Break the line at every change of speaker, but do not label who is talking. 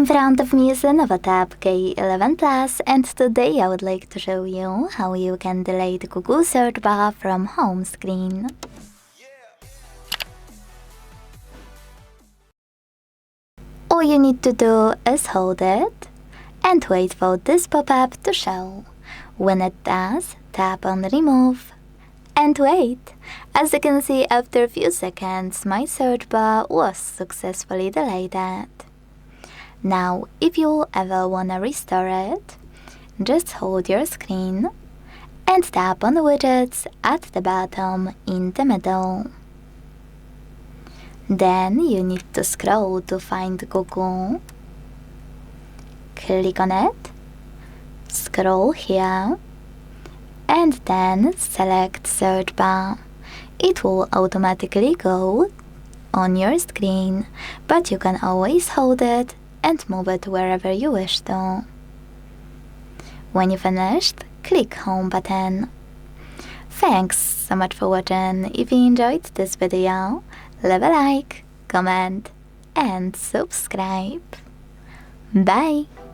In front of me is LENOVO Tab K11 Plus, and today I would like to show you how you can delete Google search bar from home screen. All you need to do is hold it and wait for this pop-up to show. When it does, tap on remove and wait. As you can see, after a few seconds my search bar was successfully deleted. Now, if you ever wanna restore it, just hold your screen and tap on the widgets at the bottom in the middle. Then you need to scroll to find Google. Click on it, scroll here, and then select search bar. It will automatically go on your screen, but you can always hold it and move it wherever you wish to. When you finished, click home button. Thanks so much for watching. If you enjoyed this video, leave a like, comment and subscribe. Bye!